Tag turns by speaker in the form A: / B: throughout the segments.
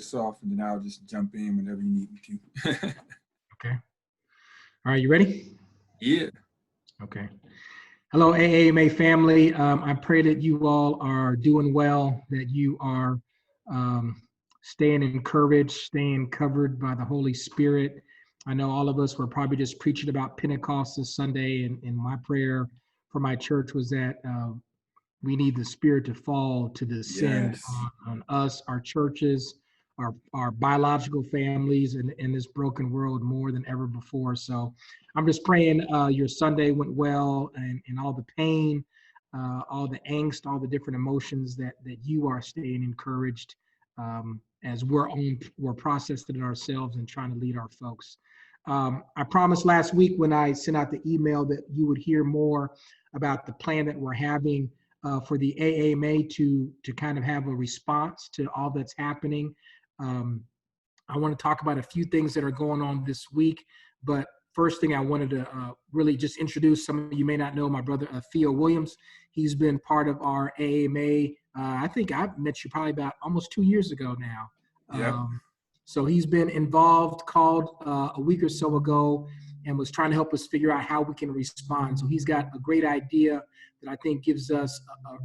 A: us off, and then I'll just jump in whenever you need me to.
B: Okay. All right, you ready?
A: Yeah.
B: Okay. Hello, AAMA family. I pray that you all are doing well, that you are staying encouraged, staying covered by the Holy Spirit. I know all of us were probably just preaching about Pentecost this Sunday, and my prayer for my church was that we need the Spirit to fall, to descend on us, our churches, our biological families in this broken world more than ever before. So I'm just praying your Sunday went well, and all the pain, all the angst, all the different emotions that you are staying encouraged as we're processing it ourselves and trying to lead our folks. I promised last week when I sent out the email that you would hear more about the plan that we're having for the AAMA to kind of have a response to all that's happening. I want to talk about a few things that are going on this week, but first thing I wanted to really just introduce, some of you may not know my brother Theo Williams. He's been part of our AAMA. I think I've met you probably about almost 2 years ago now.
A: Yeah.
B: So he's been involved, called a week or so ago, and was trying to help us figure out how we can respond. So he's got a great idea that I think gives us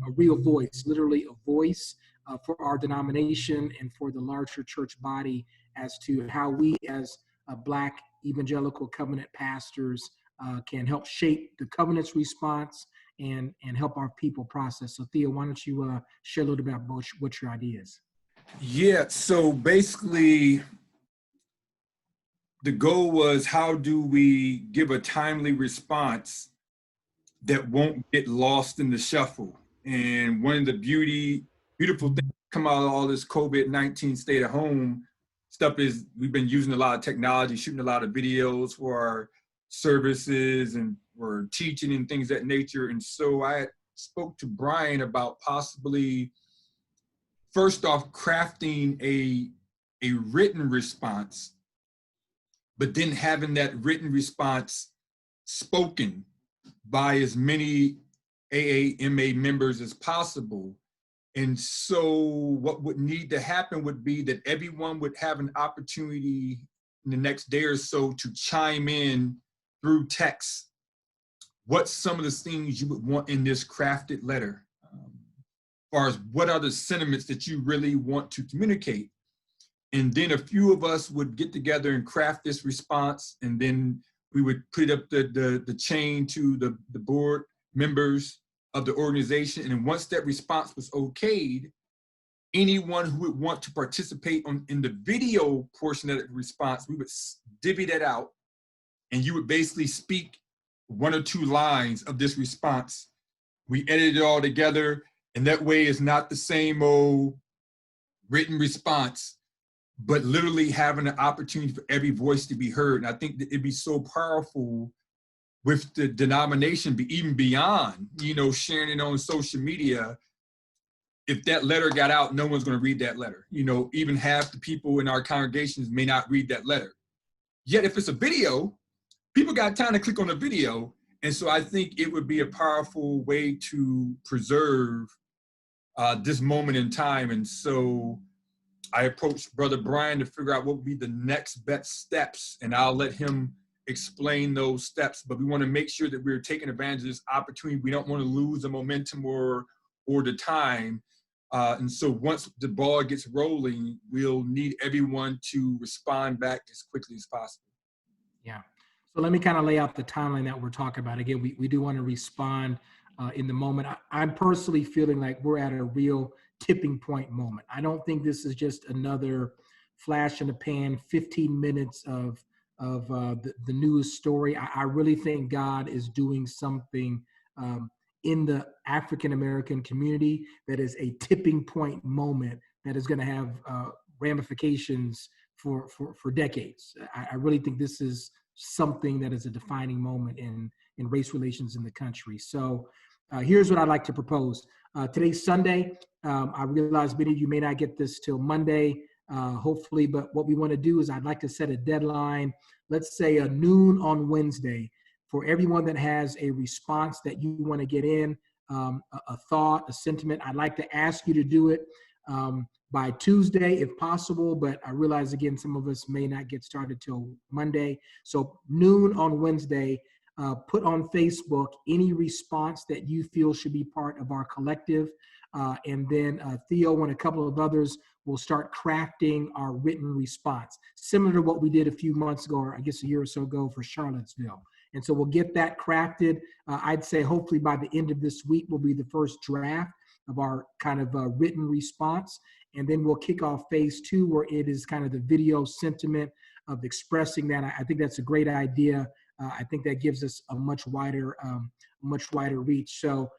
B: a real voice, literally a voice for our denomination and for the larger church body as to how we as Black evangelical covenant pastors can help shape the covenant's response and help our people process. So Theo, why don't you share a little bit about what your idea is?
A: Yeah, so basically the goal was, how do we give a timely response that won't get lost in the shuffle? And one of the beautiful things that come out of all this COVID-19 stay at home stuff is we've been using a lot of technology, shooting a lot of videos for our services, and we're teaching and things of that nature. And so I spoke to Brian about possibly, first off, crafting a written response, but then having that written response spoken by as many AAMA members as possible. And so what would need to happen would be that everyone would have an opportunity in the next day or so to chime in through text what some of the things you would want in this crafted letter, as far as what are the sentiments that you really want to communicate. And then a few of us would get together and craft this response, and then we would put up the chain to the board members of the organization. And once that response was okayed, anyone who would want to participate in the video portion of the response, we would divvy that out, and you would basically speak 1 or 2 lines of this response. We edited it all together, and that way it's not the same old written response, but literally having an opportunity for every voice to be heard. And I think that it'd be so powerful with the denomination, even beyond, sharing it on social media. If that letter got out, no one's going to read that letter. Even half the people in our congregations may not read that letter. Yet if it's a video, people got time to click on the video. And so I think it would be a powerful way to preserve this moment in time. And so I approached Brother Brian to figure out what would be the next best steps, and I'll let him explain those steps. But we want to make sure that we're taking advantage of this opportunity. We don't want to lose the momentum or the time. And so once the ball gets rolling, we'll need everyone to respond back as quickly as possible.
B: Yeah. So let me kind of lay out the timeline that we're talking about. Again, we do want to respond in the moment. I'm personally feeling like we're at a real tipping point moment. I don't think this is just another flash in the pan, 15 minutes of the news story. I really think God is doing something in the African-American community that is a tipping point moment that is going to have ramifications for decades. I really think this is something that is a defining moment in race relations in the country. So here's what I'd like to propose. Today's Sunday. I realize many of you may not get this till Monday, hopefully, but what we want to do is I'd like to set a deadline, let's say noon on Wednesday, for everyone that has a response that you want to get in, a thought, a sentiment. I'd like to ask you to do it by Tuesday if possible, but I realize again, some of us may not get started till Monday. So noon on Wednesday, put on Facebook any response that you feel should be part of our collective. And then Theo and a couple of others will start crafting our written response, similar to what we did a few months ago, or I guess a year or so ago for Charlottesville. And so we'll get that crafted. I'd say hopefully by the end of this week will be the first draft of our kind of written response. And then we'll kick off phase 2, where it is kind of the video sentiment of expressing that. I think that's a great idea. I think that gives us a much wider reach. So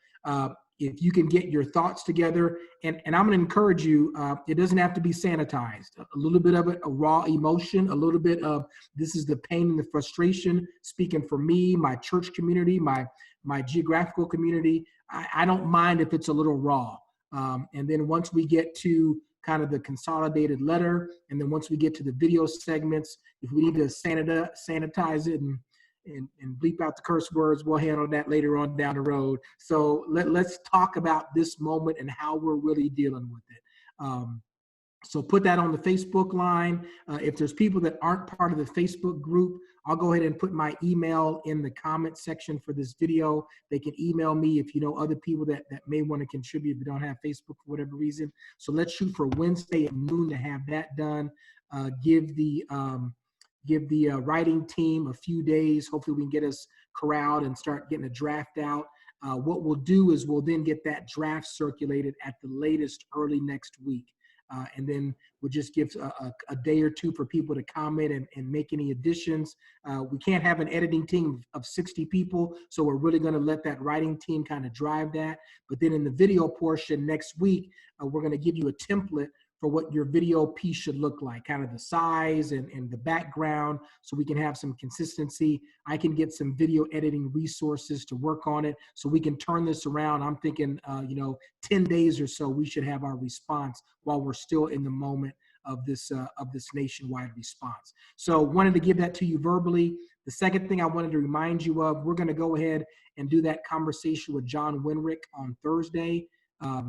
B: if you can get your thoughts together, and I'm going to encourage you, it doesn't have to be sanitized. A little bit of it, a raw emotion, a little bit of this is the pain and the frustration. Speaking for me, my church community, my geographical community, I don't mind if it's a little raw. And then once we get to kind of the consolidated letter, and then once we get to the video segments, if we need to sanitize it and bleep out the curse words, we'll handle that later on down the road. So let's talk about this moment and how we're really dealing with it. So put that on the Facebook line. If there's people that aren't part of the Facebook group, I'll go ahead and put my email in the comment section for this video. They can email me if you know other people that may want to contribute but don't have Facebook for whatever reason. So let's shoot for Wednesday at noon to have that done. Give the writing team a few days. Hopefully we can get us corralled and start getting a draft out. What we'll do is we'll then get that draft circulated at the latest early next week. And then we'll just give a day or two for people to comment and make any additions. We can't have an editing team of 60 people, so we're really going to let that writing team kind of drive that. But then in the video portion next week, we're going to give you a template for what your video piece should look like, kind of the size and the background, so we can have some consistency. I can get some video editing resources to work on it so we can turn this around. I'm thinking, 10 days or so, we should have our response while we're still in the moment of this nationwide response. So wanted to give that to you verbally. The second thing I wanted to remind you of, we're gonna go ahead and do that conversation with John Winrick on Thursday,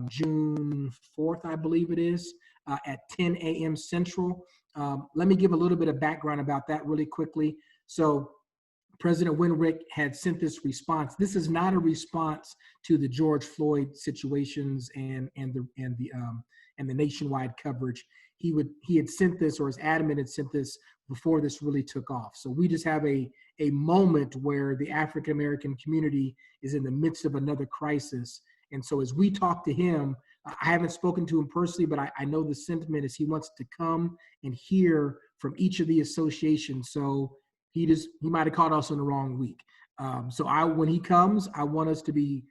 B: June 4th, I believe it is. At 10 a.m. Central. Let me give a little bit of background about that really quickly. So President Winrick had sent this response. This is not a response to the George Floyd situations and the nationwide coverage. He had sent this, or his admin had sent this before this really took off. So we just have a moment where the African American community is in the midst of another crisis. And so as we talk to him, I haven't spoken to him personally, but I know the sentiment is he wants to come and hear from each of the associations. So he might have caught us on the wrong week. So when he comes, I want us to be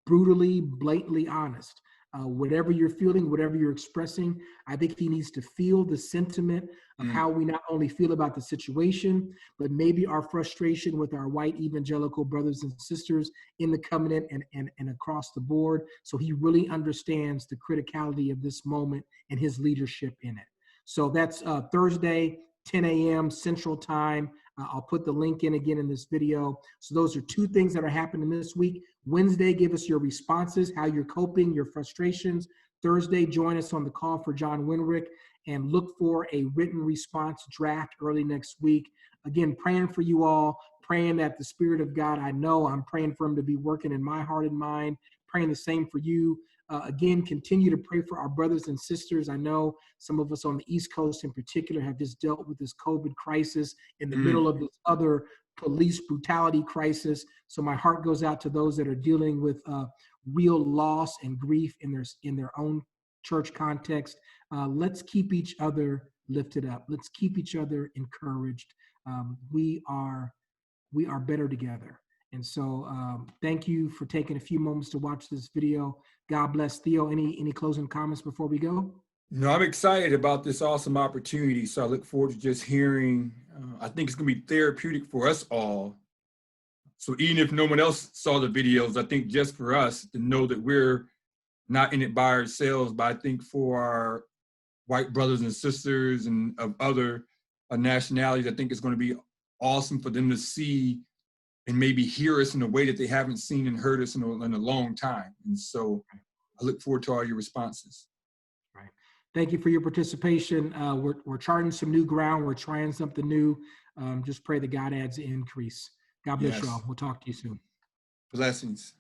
B: brutally, blatantly honest. Whatever you're feeling, whatever you're expressing, I think he needs to feel the sentiment of how we not only feel about the situation, but maybe our frustration with our white evangelical brothers and sisters in the covenant and across the board. So he really understands the criticality of this moment and his leadership in it. So that's Thursday, 10 a.m. Central Time. I'll put the link in again in this video. So those are two things that are happening this week. Wednesday, give us your responses, how you're coping, your frustrations. Thursday, join us on the call for John Winrick and look for a written response draft early next week. Again, praying for you all, praying that the Spirit of God, I know I'm praying for him to be working in my heart and mind, praying the same for you. Again, continue to pray for our brothers and sisters. I know some of us on the East Coast in particular have just dealt with this COVID crisis in the middle of this other police brutality crisis. So my heart goes out to those that are dealing with real loss and grief in their own church context. Let's keep each other lifted up. Let's keep each other encouraged. We are better together. And so thank you for taking a few moments to watch this video. God bless. Theo, any closing comments before we go?
A: No, I'm excited about this awesome opportunity. So I look forward to just hearing. I think it's going to be therapeutic for us all. So even if no one else saw the videos, I think just for us to know that we're not in it by ourselves, but I think for our white brothers and sisters and of other nationalities, I think it's going to be awesome for them to see and maybe hear us in a way that they haven't seen and heard us in a long time. And so I look forward to all your responses.
B: Right. Thank you for your participation. We're charting some new ground. We're trying something new. Just pray that God adds increase. God bless you
A: Yes.
B: all. We'll talk to you soon.
A: Blessings.